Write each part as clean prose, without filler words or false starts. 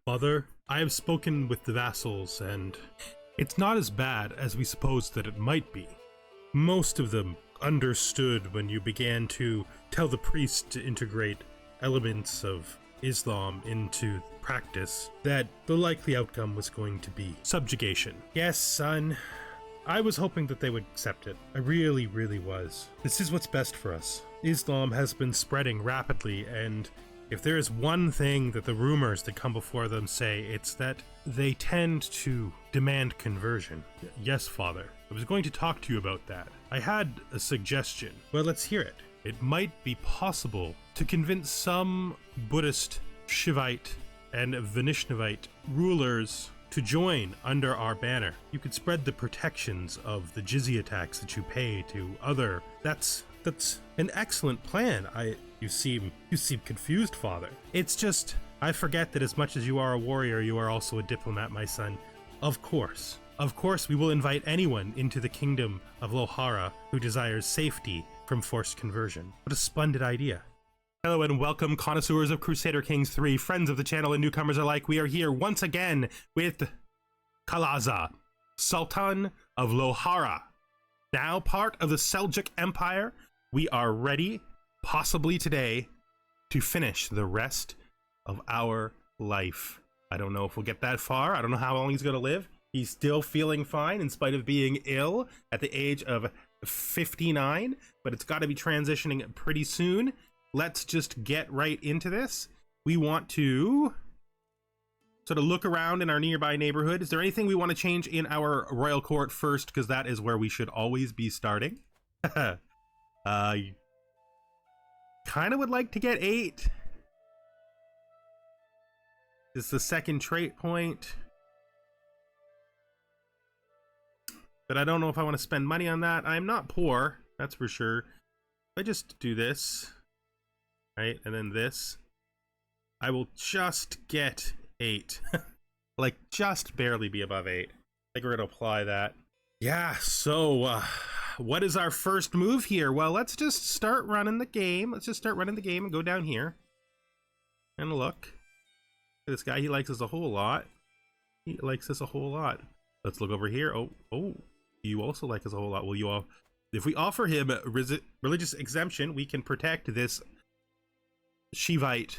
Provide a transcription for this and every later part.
Father, I have spoken with the vassals, and it's not as bad as we supposed that it might be. Most of them understood when you began to tell the priest to integrate elements of Islam into practice that the likely outcome was going to be subjugation. Yes, son, I was hoping that they would accept it. I really, really was. This is what's best for us. Islam has been spreading rapidly, and if there is one thing that the rumors that come before them say, it's that they tend to demand conversion. Yes, Father. I was going to talk to you about that. I had a suggestion. Well, let's hear it. It might be possible to convince some Buddhist, Shivite, and Vaishnavite rulers to join under our banner. You could spread the protections of the jizya tax that you pay to other. That's an excellent plan. You seem confused, Father. It's just, I forget that as much as you are a warrior, you are also a diplomat, my son. Of course, we will invite anyone into the kingdom of Lohara who desires safety from forced conversion. What a splendid idea. Hello and welcome, connoisseurs of Crusader Kings 3, friends of the channel and newcomers alike. We are here once again with Kalasa, Sultan of Lohara. Now part of the Seljuk Empire, we are ready, possibly today, to finish the rest of our life. I don't know if we'll get that far. I don't know how long he's going to live. He's still feeling fine in spite of being ill at the age of 59, but it's got to be transitioning pretty soon. Let's just get right into this. We want to sort of look around in our nearby neighborhood. Is there anything we want to change in our royal court first? Because that is where we should always be starting. Kind of would like to get 8. This is the second trait point. But I don't know if I want to spend money on that. I'm not poor, that's for sure. If I just do this, right, and then this, I will just get 8. Like, just barely be above 8. I think we're going to apply that. Yeah, so, what is our first move here? Well, let's just start running the game. Let's just start running the game and go down here. And look. This guy, he likes us a whole lot. He likes us a whole lot. Let's look over here. Oh, you also like us a whole lot. Well, you all, if we offer him religious exemption, we can protect this Shivite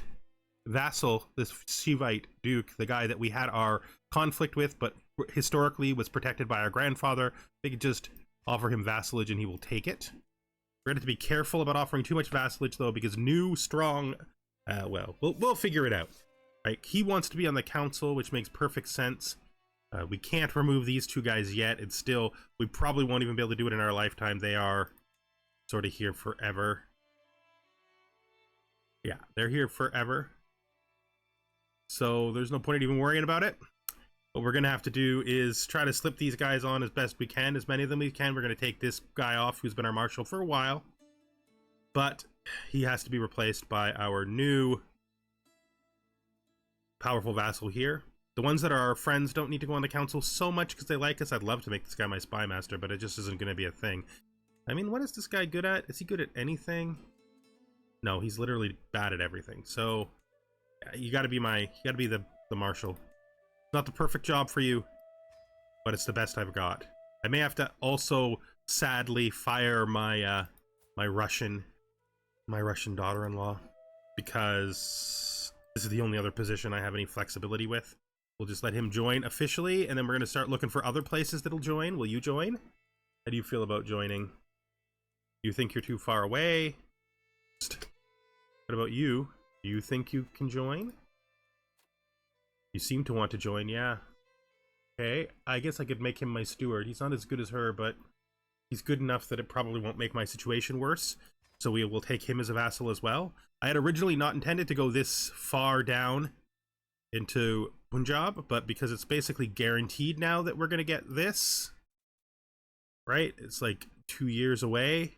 vassal, this Shivite duke, the guy that we had our conflict with, but historically was protected by our grandfather. We could just offer him vassalage and he will take it. We're going to have to be careful about offering too much vassalage, though, because new, strong, well, we'll figure it out. Right? He wants to be on the council, which makes perfect sense. We can't remove these two guys yet. It's still, we probably won't even be able to do it in our lifetime. They are sort of here forever. Yeah, they're here forever. So there's no point in even worrying about it. What we're going to have to do is try to slip these guys on as best we can, as many of them we can. We're going to take this guy off who's been our marshal for a while. But he has to be replaced by our new powerful vassal here. The ones that are our friends don't need to go on the council so much because they like us. I'd love to make this guy my spy master, but it just isn't going to be a thing. I mean, what is this guy good at? Is he good at anything? No, he's literally bad at everything. So you got to be the marshal. Not the perfect job for you, but it's the best I've got. I may have to also sadly fire my my Russian daughter-in-law because this is the only other position I have any flexibility with. We'll just let him join officially, and then we're going to start looking for other places that'll join. Will you join? How do you feel about joining? Do you think you're too far away? What about you? Do you think you can join? You seem to want to join, yeah. Okay, I guess I could make him my steward. He's not as good as her, but he's good enough that it probably won't make my situation worse. So we will take him as a vassal as well. I had originally not intended to go this far down into Punjab, but because it's basically guaranteed now that we're going to get this, right? It's like 2 years away.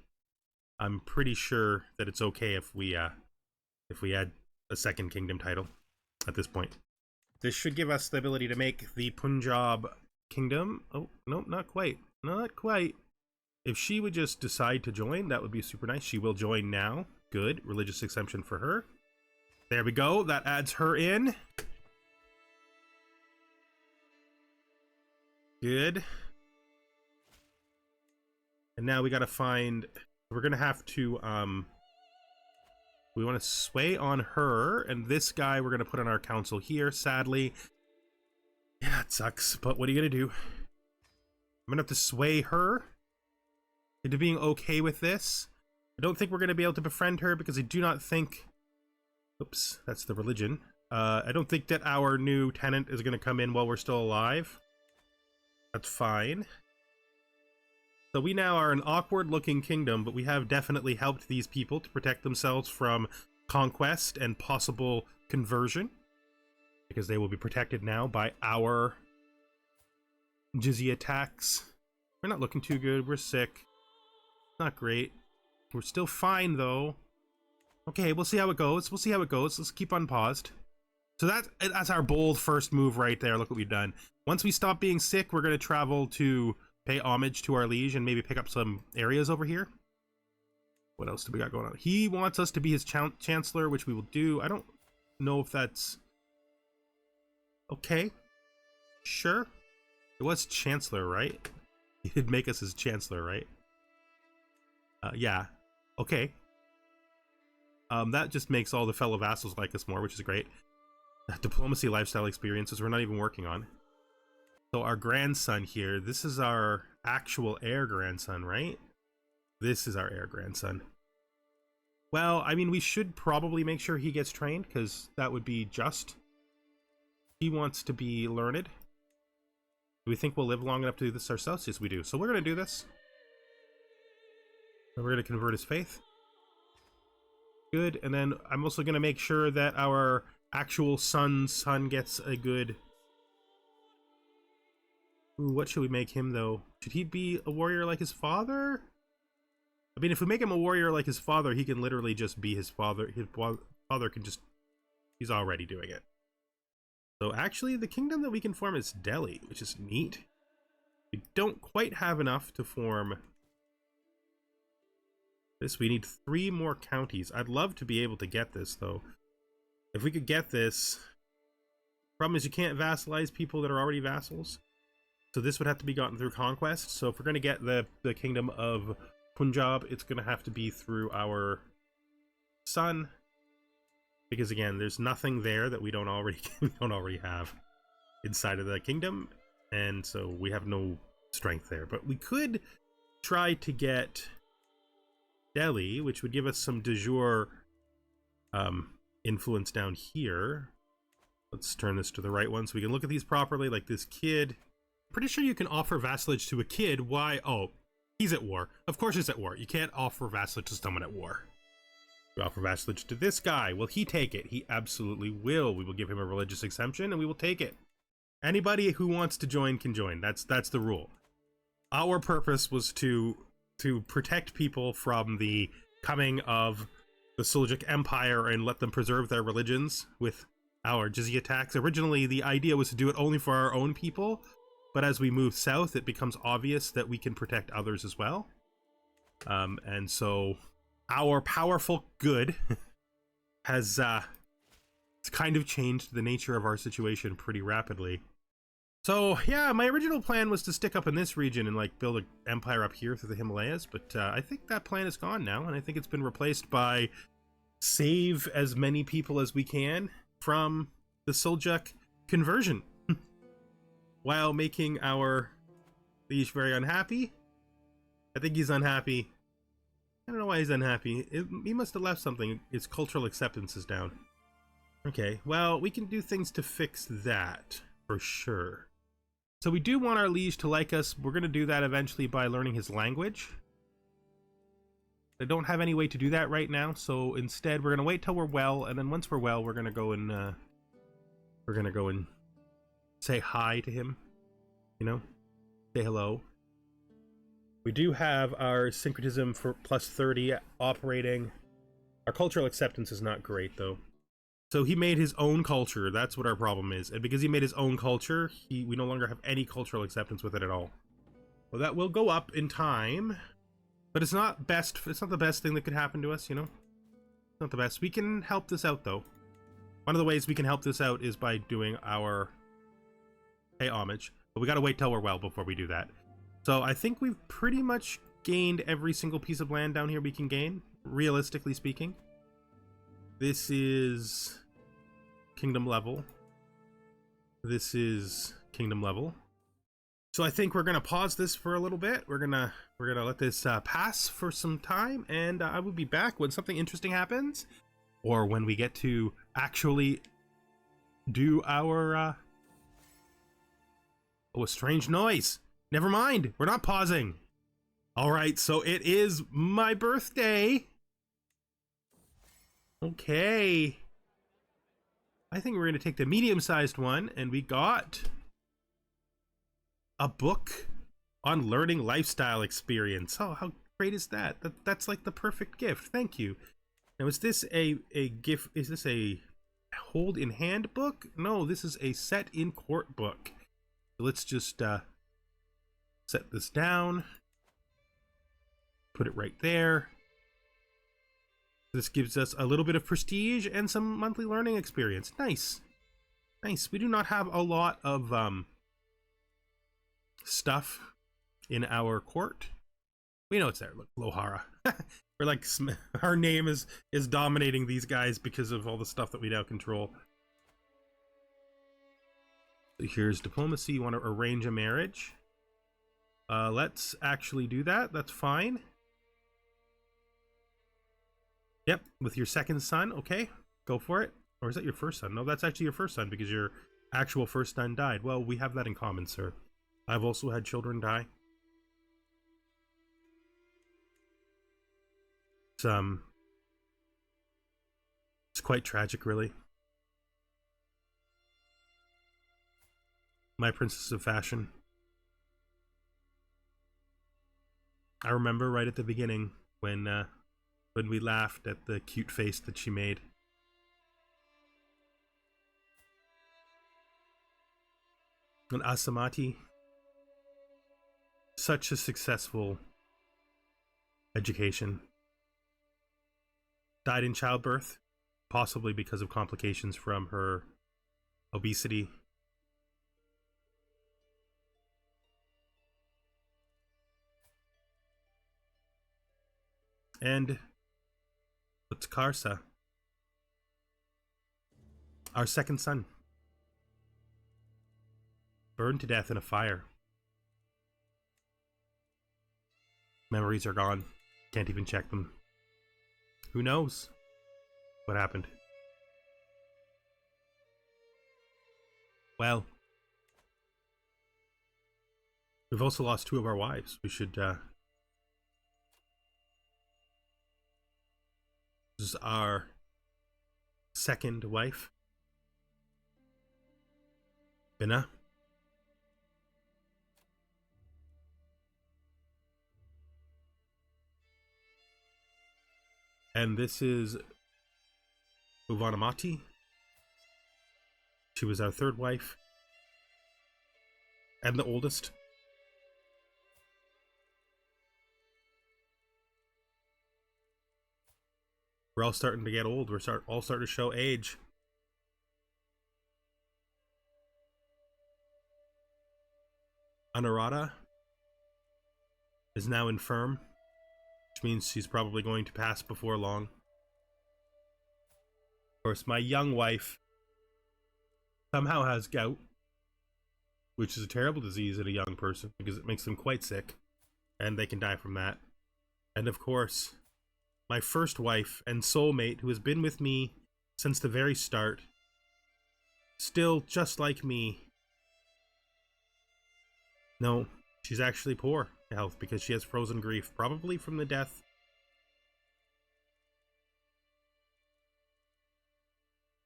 I'm pretty sure that it's okay if we add a second kingdom title at this point. This should give us the ability to make the Punjab kingdom. Oh, no, not quite. Not quite. If she would just decide to join, that would be super nice. She will join now. Good. Religious exemption for her. There we go. That adds her in. Good. And now we gotta find... We're gonna have to, we want to sway on her, and this guy we're gonna put on our council here, sadly. Yeah, it sucks, but what are you gonna do? I'm gonna have to sway her into being okay with this. I don't think we're gonna be able to befriend her because I do not think... Oops, that's the religion. I don't think that our new tenant is gonna come in while we're still alive. That's fine. So we now are an awkward-looking kingdom, but we have definitely helped these people to protect themselves from conquest and possible conversion, because they will be protected now by our jizya tax. We're not looking too good. We're sick. Not great. We're still fine, though. Okay, we'll see how it goes. We'll see how it goes. Let's keep unpaused. So that's our bold first move right there. Look what we've done. Once we stop being sick, we're going to travel to pay homage to our liege and maybe pick up some areas over here. What else do we got going on? He wants us to be his chancellor, which we will do. I don't know if that's... Okay. Sure. It was chancellor, right? He did make us his chancellor, right? Yeah. Okay. That just makes all the fellow vassals like us more, which is great. Diplomacy lifestyle experiences we're not even working on. So our grandson here, this is our actual heir grandson, right? This is our heir grandson. Well, I mean, we should probably make sure he gets trained, because that would be just. He wants to be learned. Do we think we'll live long enough to do this ourselves? Yes, we do. So we're going to do this. And we're going to convert his faith. Good. And then I'm also going to make sure that our actual son's son gets a good... Ooh, what should we make him, though? Should he be a warrior like his father? I mean, if we make him a warrior like his father, he can literally just be his father. His father can just... He's already doing it. So actually, the kingdom that we can form is Delhi, which is neat. We don't quite have enough to form this. We need 3 more counties. I'd love to be able to get this, though. If we could get this... Problem is you can't vassalize people that are already vassals. So this would have to be gotten through conquest. So if we're going to get the kingdom of Punjab, it's going to have to be through our son. Because again, there's nothing there that we don't already have inside of the kingdom. And so we have no strength there. But we could try to get Delhi, which would give us some de jure influence down here. Let's turn this to the right one so we can look at these properly, like this kid. Pretty sure you can offer vassalage to a kid. Why? Oh, he's at war. Of course he's at war. You can't offer vassalage to someone at war. We offer vassalage to this guy. Will he take it? He absolutely will. We will give him a religious exemption and we will take it. Anybody who wants to join can join. That's the rule. Our purpose was to protect people from the coming of the Seljuk Empire and let them preserve their religions with our jizya tax. Originally, the idea was to do it only for our own people. But as we move south, it becomes obvious that we can protect others as well. And so our powerful good has kind of changed the nature of our situation pretty rapidly. So yeah, my original plan was to stick up in this region and like build an empire up here through the Himalayas. But I think that plan is gone now. And I think it's been replaced by save as many people as we can from the Seljuk conversion. While making our liege very unhappy. I think he's unhappy. I don't know why he's unhappy. He must have left something. His cultural acceptance is down. Okay, well, we can do things to fix that, for sure. So we do want our liege to like us. We're going to do that eventually by learning his language. I don't have any way to do that right now, so instead we're going to wait till we're well, and then once we're well, we're going to go and say hi to him, you know, say hello. We do have our syncretism for plus 30 operating. Our cultural acceptance is not great, though. So he made his own culture. That's what our problem is. And because he made his own culture, we no longer have any cultural acceptance with it at all. Well, that will go up in time, but it's not best. It's not the best thing that could happen to us, you know? It's not the best. We can help this out, though. One of the ways we can help this out is by doing our pay homage. But we gotta wait till we're well before we do that. So I think we've pretty much gained every single piece of land down here we can gain, realistically speaking. This is kingdom level. This is kingdom level. So I think we're gonna pause this for a little bit. We're gonna let this pass for some time, and I will be back when something interesting happens, or when we get to actually do our oh, a strange noise. Never mind, we're not pausing. All right, so it is my birthday. Okay. I think we're gonna take the medium-sized one, and we got a book on learning lifestyle experience. Oh, how great is that? That's like the perfect gift. Thank you. Now, is this a gift? Is this a hold in hand book? No, this is a set in court book. Let's just set this down. Put it right there. This gives us a little bit of prestige and some monthly learning experience. Nice. Nice. We do not have a lot of stuff in our court. We know it's there. Look, Lohara. We're like, our name is dominating these guys because of all the stuff that we now control. Here's diplomacy. You want to arrange a marriage? Let's actually do that. That's fine. Yep, with your second son. Okay, go for it. Or is that your first son? No, that's actually your first son because your actual first son died. Well, we have that in common, sir. I've also had children die. It's quite tragic, really. My princess of fashion. I remember right at the beginning when we laughed at the cute face that she made. And Asamati, such a successful education. Died in childbirth, possibly because of complications from her obesity. And what's Karsa? Our second son. Burned to death in a fire. Memories are gone. Can't even check them. Who knows what happened? Well, we've also lost two of our wives. We should, this is our second wife, Binna. And this is Uvanamati. She was our third wife. And the oldest. We're all starting to get old. We're all starting to show age. Anurada is now infirm, which means she's probably going to pass before long. Of course, my young wife somehow has gout, which is a terrible disease in a young person because it makes them quite sick, and they can die from that. And of course, my first wife and soulmate, who has been with me since the very start, still just like me. No, she's actually poor health because she has frozen grief, probably from the death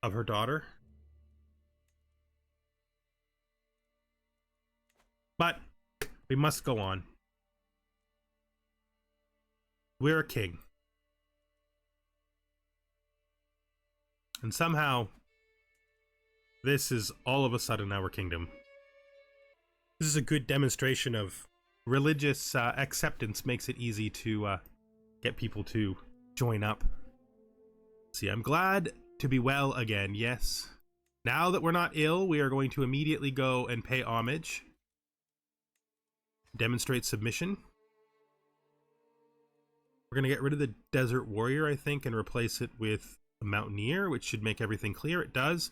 of her daughter. But we must go on. We're a king. And somehow, this is all of a sudden our kingdom. This is a good demonstration of religious acceptance. Makes it easy to get people to join up. See, I'm glad to be well again, yes. Now that we're not ill, we are going to immediately go and pay homage demonstrate submission. We're going to get rid of the Desert Warrior, I think, and replace it with a Mountaineer, which should make everything clear. It does.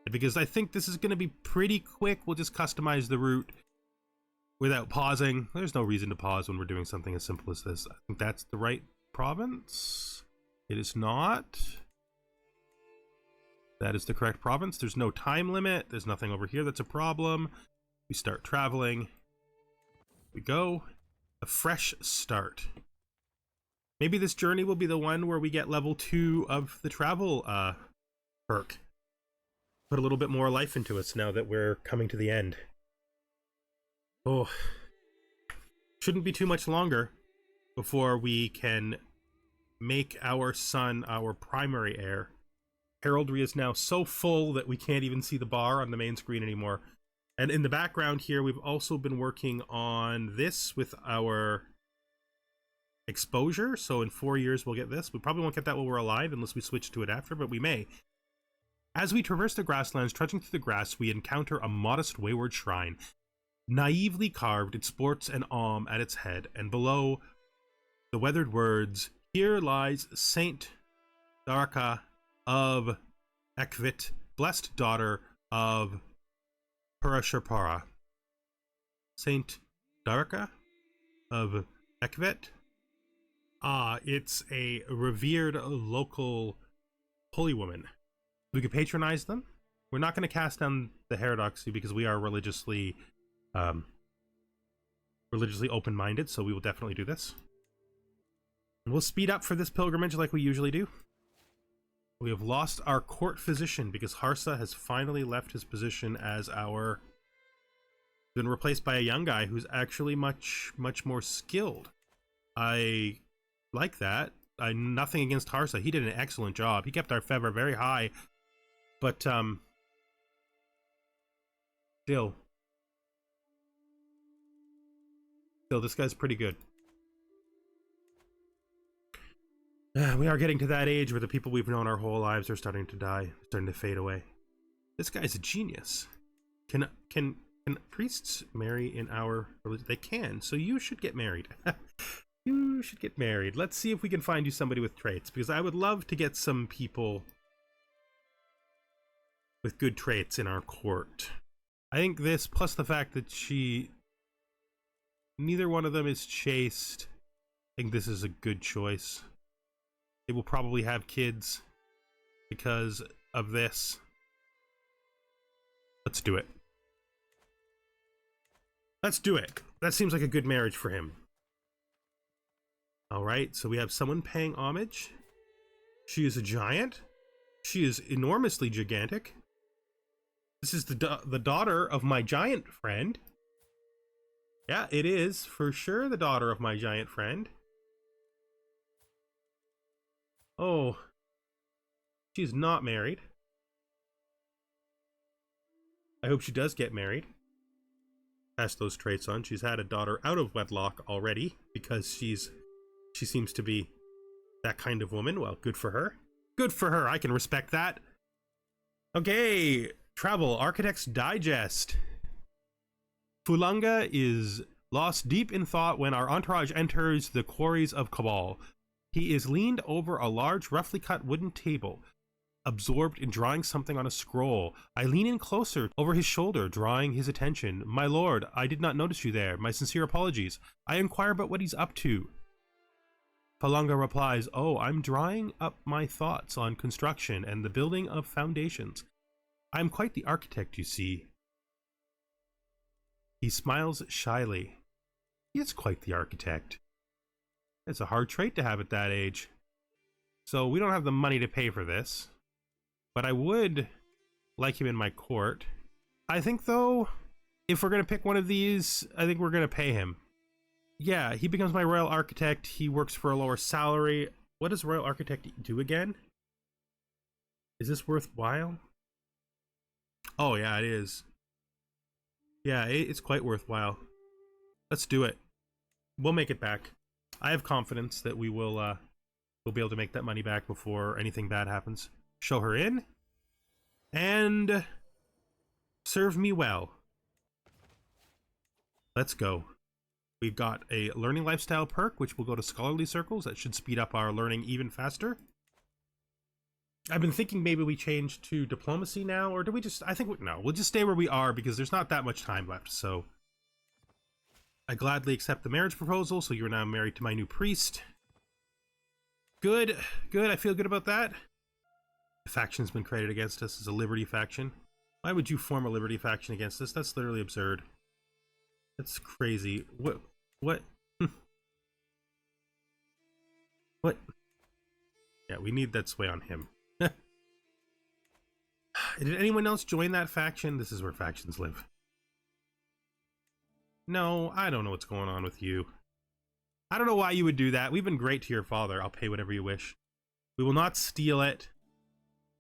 And because I think this is going to be pretty quick, we'll just customize the route without pausing. There's no reason to pause when we're doing something as simple as this. I think that's the right province. It is not. That is the correct province. There's no time limit. There's nothing over here that's a problem. We start traveling. We go. A fresh start. Maybe this journey will be the one where we get level 2 of the travel perk. Put a little bit more life into us now that we're coming to the end. Oh. Shouldn't be too much longer before we can make our son our primary heir. Heraldry is now so full that we can't even see the bar on the main screen anymore. And in the background here, we've also been working on this with our exposure. So in 4 years, we'll get this. We probably won't get that while we're alive unless we switch to it after, but we may. As we traverse the grasslands, trudging through the grass, we encounter a modest wayward shrine. Naively carved, it sports an aum at its head, and below the weathered words, "Here lies Saint Darka of Ekvit, blessed daughter of Purashapara." Saint Darka of Ekvit? It's a revered local holy woman. We could patronize them. We're not going to cast down the heterodoxy because we are religiously open-minded, so we will definitely do this. And we'll speed up for this pilgrimage like we usually do. We have lost our court physician because Harsa has finally left his position as our... been replaced by a young guy who's actually much more skilled. I like that. Nothing against Harsa. He did an excellent job. He kept our fever very high. But, Still, this guy's pretty good. We are getting to that age where the people we've known our whole lives are starting to die, starting to fade away. This guy's a genius. Can priests marry in our religion? They can, so you should get married. You should get married. Let's see if we can find you somebody with traits, because I would love to get some people with good traits in our court. I think this, plus the fact that neither one of them is chaste, I think this is a good choice. They will probably have kids because of this. Let's do it. Let's do it. That seems like a good marriage for him. Alright, so we have someone paying homage. She is a giant. She is enormously gigantic. This is the daughter of my giant friend. Yeah, it is for sure the daughter of my giant friend. Oh, she's not married. I hope she does get married. Pass those traits on. She's had a daughter out of wedlock already because she seems to be that kind of woman. Well, good for her. Good for her. I can respect that. Okay, travel. Architect's Digest. Fulanga is lost deep in thought when our entourage enters the quarries of Cabal. He is leaned over a large, roughly cut wooden table, absorbed in drawing something on a scroll. I lean in closer over his shoulder, drawing his attention. "My lord, I did not notice you there. My sincere apologies. I inquire about what he's up to." Falanga replies, "Oh, I'm drawing up my thoughts on construction and the building of foundations. I'm quite the architect, you see." He smiles shyly. He is quite the architect. It's a hard trait to have at that age. So we don't have the money to pay for this. But I would like him in my court. I think, though, if we're going to pick one of these, I think we're going to pay him. Yeah, he becomes my royal architect. He works for a lower salary. What does royal architect do again? Is this worthwhile? Oh, yeah, it is. Yeah, it's quite worthwhile. Let's do it. We'll make it back. I have confidence that we'll be able to make that money back before anything bad happens. Show her in. And serve me well. Let's go. We've got a learning lifestyle perk, which will go to scholarly circles. That should speed up our learning even faster. I've been thinking maybe we change to diplomacy now, or do we just, no, we'll just stay where we are because there's not that much time left. So I gladly accept the marriage proposal. So you're now married to my new priest. Good, good. I feel good about that. The faction's been created against us as a liberty faction. Why would you form a liberty faction against us? That's literally absurd. That's crazy. What? What? What? Yeah, we need that sway on him. Did anyone else join that faction? This is where factions live. No, I don't know what's going on with you. I don't know why you would do that. We've been great to your father. I'll pay whatever you wish. We will not steal it.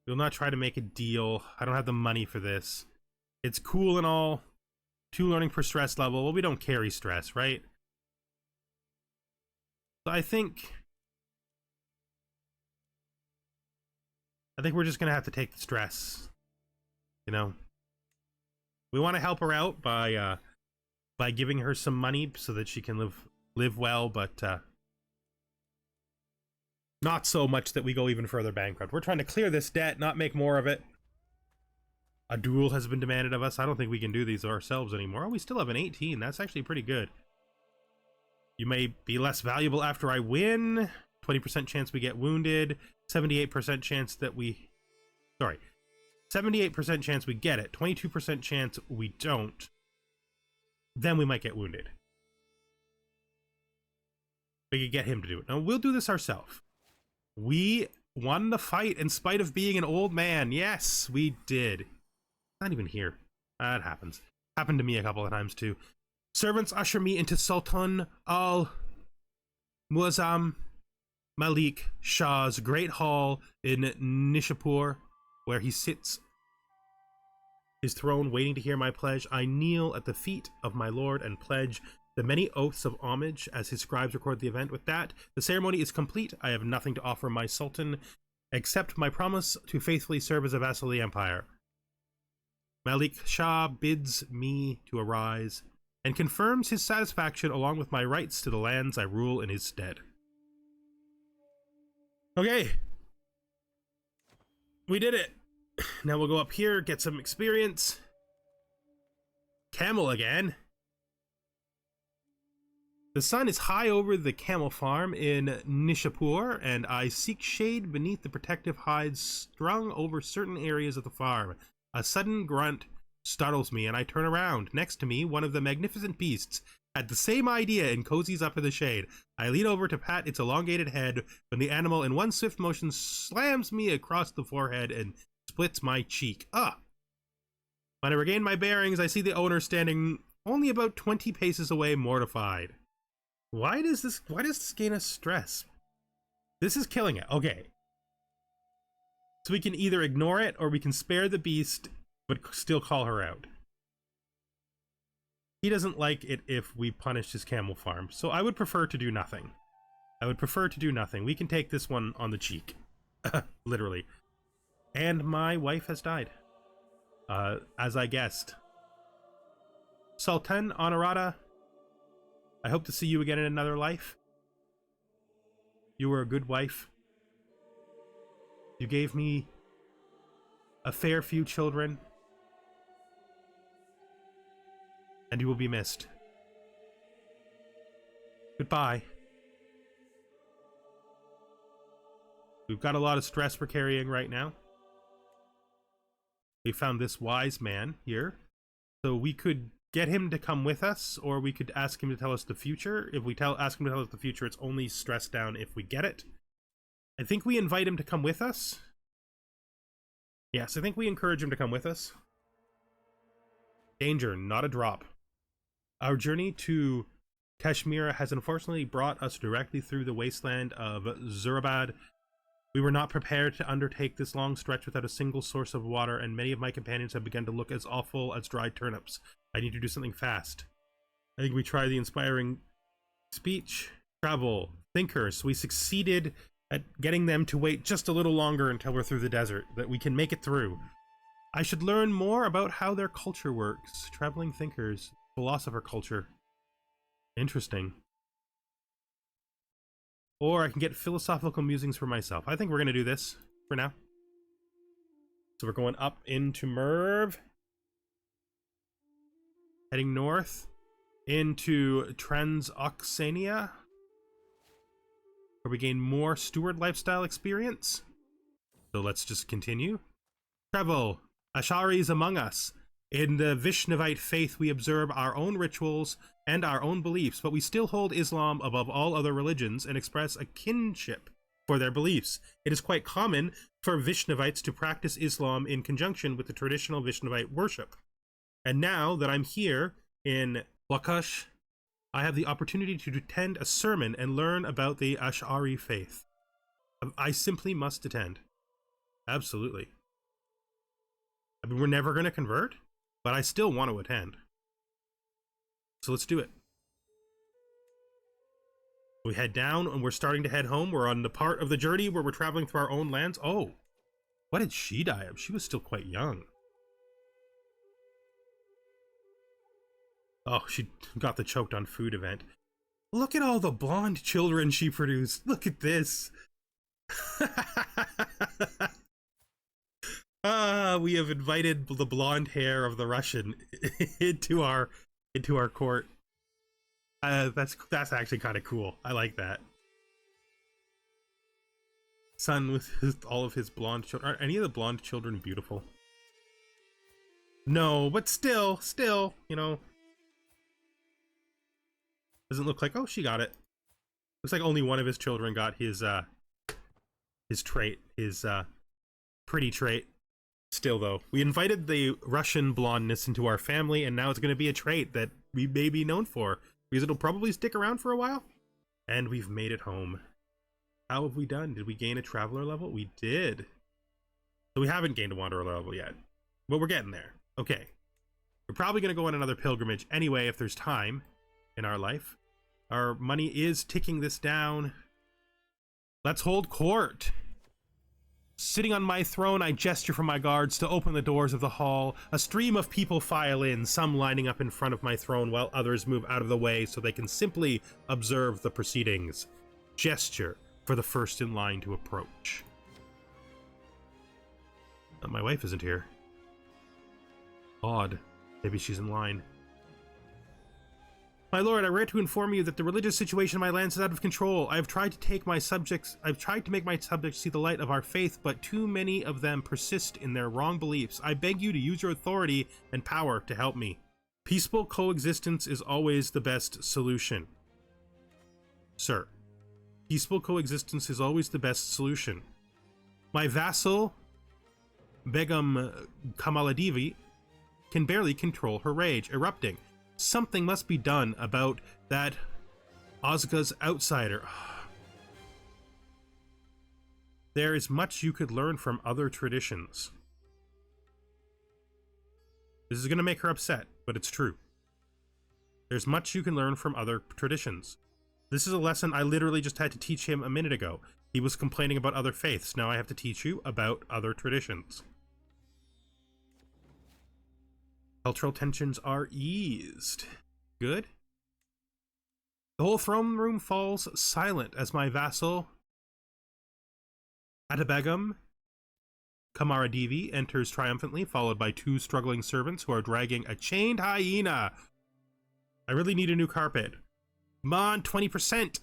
We will not try to make a deal. I don't have the money for this. It's cool and all. 2 learning per stress level. Well, we don't carry stress, right? So I think we're just gonna have to take the stress. You know, we want to help her out by giving her some money so that she can live well, but not so much that we go even further bankrupt. We're trying to clear this debt, not make more of it. A duel has been demanded of us. I don't think we can do these ourselves anymore. Oh, we still have an 18. That's actually pretty good. You may be less valuable after I win. 20% chance we get wounded. 78% chance that we... Sorry. 78% chance we get it. 22% chance we don't. Then we might get wounded. We could get him to do it. No, we'll do this ourselves. We won the fight in spite of being an old man. Yes, we did. Not even here. That happens. Happened to me a couple of times too. Servants usher me into Sultan al-Muazzam Malik Shah's great hall in Nishapur, where he sits his throne waiting to hear my pledge. I kneel at the feet of my lord and pledge the many oaths of homage as his scribes record the event. With that, the ceremony is complete. I have nothing to offer my sultan except my promise to faithfully serve as a vassal of the empire. Malik Shah bids me to arise and confirms his satisfaction along with my rights to the lands I rule in his stead. Okay. We did it. Now we'll go up here, get some experience. Camel again. The sun is high over the camel farm in Nishapur, and I seek shade beneath the protective hides strung over certain areas of the farm. A sudden grunt startles me, and I turn around. Next to me, one of the magnificent beasts had the same idea and cozies up in the shade. I lean over to pat its elongated head when the animal, in one swift motion, slams me across the forehead and splits my cheek. Ah! When I regain my bearings, I see the owner standing only about 20 paces away, mortified. Why does this gain us stress? This is killing it. Okay. So we can either ignore it or we can spare the beast but still call her out. He doesn't like it if we punish his camel farm, so I would prefer to do nothing. I would prefer to do nothing. We can take this one on the cheek. Literally. And my wife has died. As I guessed. Sultan Honorata, I hope to see you again in another life. You were a good wife. You gave me a fair few children. And you will be missed. Goodbye. We've got a lot of stress we're carrying right now. We found this wise man here. So we could get him to come with us, or we could ask him to tell us the future. If we ask him to tell us the future, it's only stressed down if we get it. I think we invite him to come with us. Yes, I think we encourage him to come with us. Danger, not a drop. Our journey to Kashmir has unfortunately brought us directly through the wasteland of Zurabad. We were not prepared to undertake this long stretch without a single source of water, and many of my companions have begun to look as awful as dried turnips. I need to do something fast. I think we try the inspiring speech, travel, thinkers. We succeeded at getting them to wait just a little longer until we're through the desert, that we can make it through. I should learn more about how their culture works. Traveling thinkers, philosopher culture. Interesting. Or I can get philosophical musings for myself. I think we're going to do this for now. So we're going up into Merv. Heading north into Transoxania, where we gain more steward lifestyle experience. So let's just continue. Travel. Asharis among us. In the Vishnavite faith, we observe our own rituals and our own beliefs, but we still hold Islam above all other religions and express a kinship for their beliefs. It is quite common for Vishnavites to practice Islam in conjunction with the traditional Vishnavite worship. And now that I'm here in Lakash, I have the opportunity to attend a sermon and learn about the Ash'ari faith. I simply must attend. Absolutely. I mean, we're never going to convert, but I still want to attend. So let's do it. We head down and we're starting to head home. We're on the part of the journey where we're traveling through our own lands. Oh, what did she die of? She was still quite young. Oh, she got the choked on food event. Look at all the blonde children she produced. Look at this. We have invited the blonde hair of the Russian into our court. That's actually kind of cool. I like that. Son with all of his blonde children. Are any of the blonde children beautiful? No, but still, you know. Doesn't look like, oh, she got it. Looks like only one of his children got his trait, his pretty trait. Still, though, we invited the Russian blondness into our family, and now it's going to be a trait that we may be known for, because it'll probably stick around for a while. And we've made it home. How have we done? Did we gain a traveler level? We did. So we haven't gained a wanderer level yet, but we're getting there. Okay. We're probably going to go on another pilgrimage anyway if there's time in our life. Our money is ticking this down. Let's hold court. Sitting on my throne, I gesture for my guards to open the doors of the hall. A stream of people file in, some lining up in front of my throne while others move out of the way so they can simply observe the proceedings. Gesture for the first in line to approach. My wife isn't here. Odd. Maybe she's in line. My lord, I regret to inform you that the religious situation in my lands is out of control. I have tried to make my subjects see the light of our faith, but too many of them persist in their wrong beliefs. I beg you to use your authority and power to help me. Peaceful coexistence is always the best solution. Sir, peaceful coexistence is always the best solution. My vassal, Begum Kamaladevi, can barely control her rage, erupting. Something must be done about that Ozga's outsider. There is much you could learn from other traditions. This is going to make her upset, but it's true. There's much you can learn from other traditions. This is a lesson I literally just had to teach him a minute ago. He was complaining about other faiths. Now I have to teach you about other traditions. Cultural tensions are eased. Good. The whole throne room falls silent as my vassal, Atabegum Kamaradevi, enters triumphantly, followed by two struggling servants who are dragging a chained hyena. I really need a new carpet. Come on, 20%.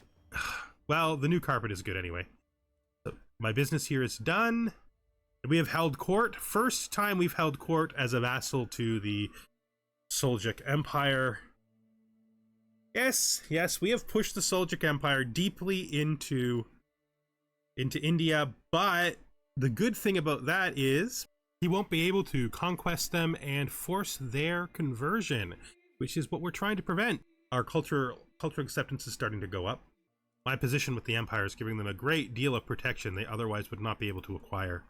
Well, the new carpet is good anyway. So my business here is done. We have held court. First time we've held court as a vassal to the Seljuk Empire. Yes, we have pushed the Seljuk Empire deeply into India, but the good thing about that is he won't be able to conquest them and force their conversion, which is what we're trying to prevent. Our cultural acceptance is starting to go up. My position with the Empire is giving them a great deal of protection they otherwise would not be able to acquire.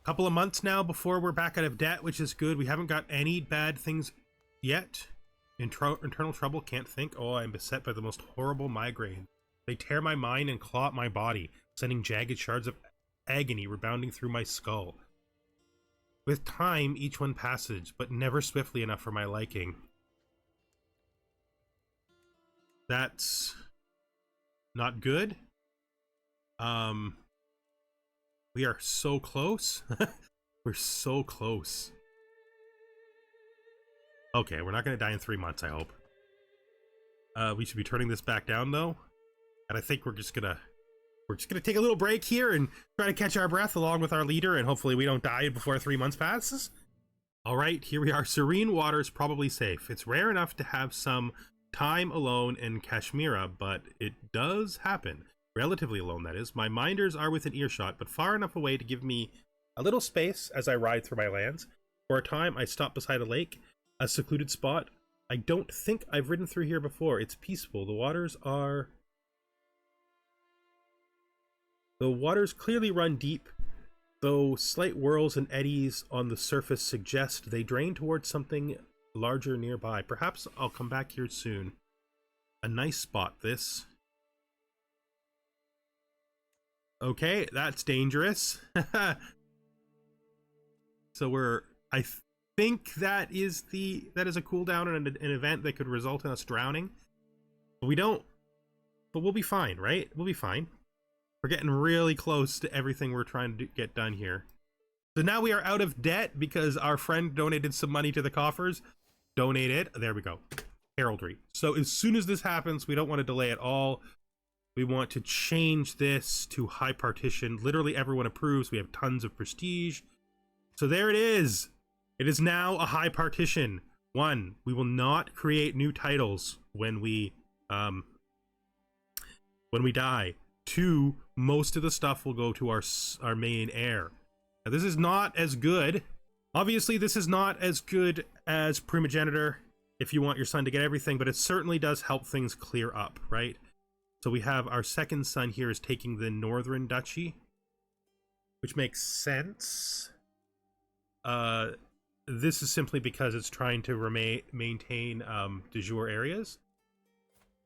Couple of months now before we're back out of debt, which is good. We haven't got any bad things yet. Internal trouble, can't think. Oh, I'm beset by the most horrible migraine. They tear my mind and claw at my body, sending jagged shards of agony rebounding through my skull. With time, each one passes, but never swiftly enough for my liking. That's not good. We are so close. We're so close. Okay, we're not going to die in 3 months, I hope. We should be turning this back down, though. And I think we're just gonna take a little break here and try to catch our breath along with our leader, and hopefully we don't die before 3 months passes. All right, here we are. Serene waters, probably safe. It's rare enough to have some time alone in Kashmir, but it does happen. Relatively alone, that is. My minders are within earshot, but far enough away to give me a little space as I ride through my lands. For a time, I stop beside a lake, a secluded spot. I don't think I've ridden through here before. It's peaceful. The waters clearly run deep, though slight whirls and eddies on the surface suggest they drain towards something larger nearby. Perhaps I'll come back here soon. A nice spot, this. Okay, that's dangerous. So I think that is a cooldown and an event that could result in us drowning. But we'll be fine, right? We'll be fine. We're getting really close to everything we're trying to get done here. So now we are out of debt because our friend donated some money to the coffers. Donate it. There we go. Heraldry. So as soon as this happens, we don't want to delay at all. We want to change this to high partition. Literally everyone approves. We have tons of prestige. So there it is. It is now a high partition. 1, we will not create new titles when we die. 2, most of the stuff will go to our main heir. Now, this is not as good. Obviously, this is not as good as primogeniture if you want your son to get everything, but it certainly does help things clear up, right? So we have our second son here is taking the northern duchy, which makes sense. This is simply because it's trying to maintain de jure areas.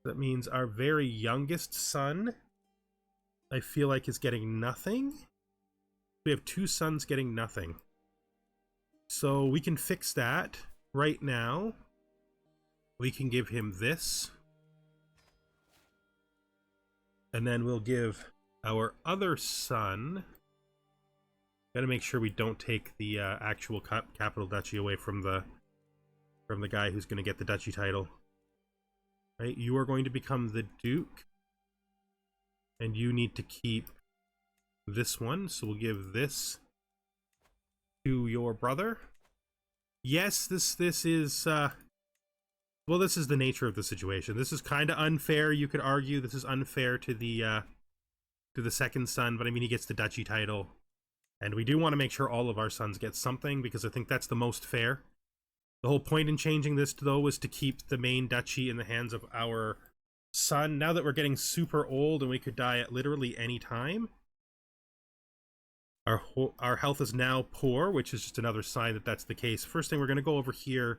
That means our very youngest son, I feel like, is getting nothing. We have 2 sons getting nothing. So we can fix that right now. We can give him this. And then we'll give our other son... Gotta make sure we don't take the actual capital duchy away from the guy who's gonna get the duchy title. Right, you are going to become the Duke. And you need to keep this one, so we'll give this to your brother. Yes, this is well, this is the nature of the situation. This is kind of unfair, you could argue. This is unfair to the second son, but I mean, he gets the duchy title. And we do want to make sure all of our sons get something, because I think that's the most fair. The whole point in changing this, though, was to keep the main duchy in the hands of our son. Now that we're getting super old and we could die at literally any time, our health is now poor, which is just another sign that that's the case. First thing, we're going to go over here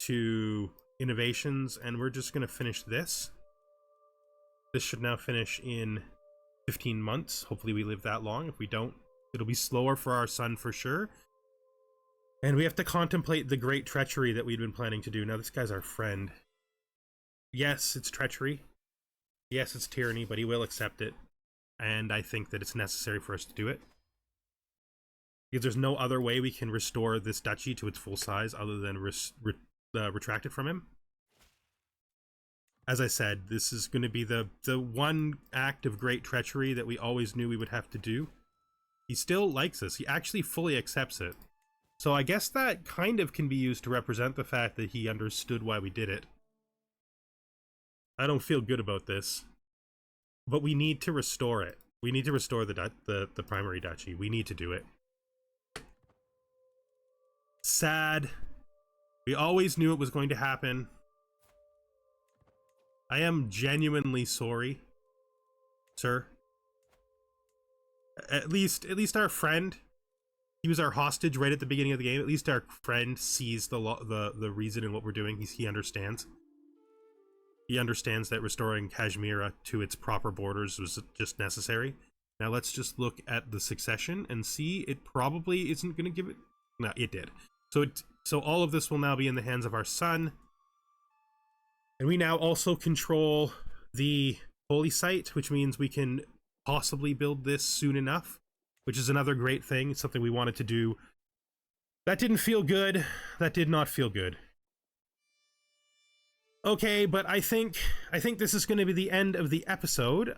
to innovations, and we're just going to finish this. This should now finish in 15 months. Hopefully we live that long. If we don't, it'll be slower for our son for sure. And we have to contemplate the great treachery that we'd been planning to do. Now, this guy's our friend. Yes, it's treachery. Yes, it's tyranny, but he will accept it. And I think that it's necessary for us to do it. Because there's no other way we can restore this duchy to its full size other than retract it from him. As I said, this is going to be the one act of great treachery that we always knew we would have to do. He still likes us. He actually fully accepts it. So I guess that kind of can be used to represent the fact that he understood why we did it. I don't feel good about this. But we need to restore it. We need to restore the primary duchy. We need to do it. Sad. We always knew it was going to happen. I am genuinely sorry, sir. At least our friend, he was our hostage right at the beginning of the game. At least our friend sees the reason in what we're doing. He understands. He understands that restoring Kashmir to its proper borders was just necessary. Now let's just look at the succession and see. It probably isn't going to give it. No, it did. So all of this will now be in the hands of our son. And we now also control the holy site, which means we can possibly build this soon enough, which is another great thing. It's something we wanted to do. That didn't feel good. That did not feel good. Okay, but I think this is going to be the end of the episode.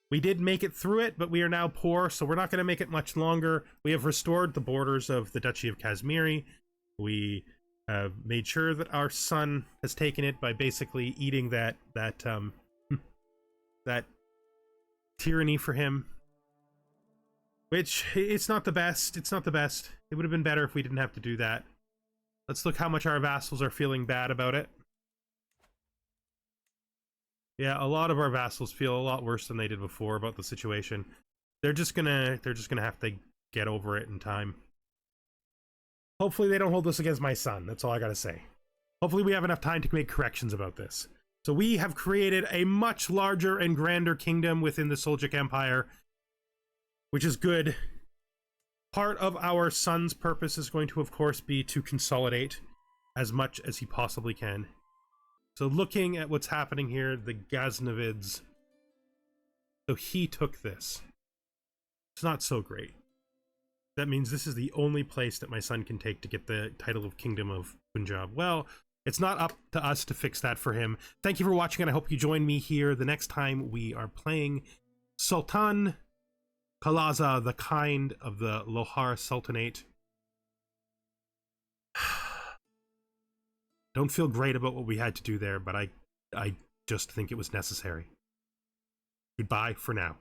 We did make it through it, but we are now poor, so we're not going to make it much longer. We have restored the borders of the Duchy of Kashmir. We have made sure that our son has taken it by basically eating that tyranny for him. Which, it's not the best. It's not the best. It would have been better if we didn't have to do that. Let's look how much our vassals are feeling bad about it. Yeah, a lot of our vassals feel a lot worse than they did before about the situation. They're just gonna have to get over it in time. Hopefully they don't hold this against my son. That's all I gotta say. Hopefully we have enough time to make corrections about this. So we have created a much larger and grander kingdom within the Seljuk Empire, which is good. Part of our son's purpose is going to, of course, be to consolidate as much as he possibly can. So looking at what's happening here, the Ghaznavids. So he took this. It's not so great. That means this is the only place that my son can take to get the title of Kingdom of Punjab. Well, it's not up to us to fix that for him. Thank you for watching, and I hope you join me here the next time we are playing Sultan Kalasa, the Kind of the Lohar Sultanate. Don't feel great about what we had to do there, but I just think it was necessary. Goodbye for now.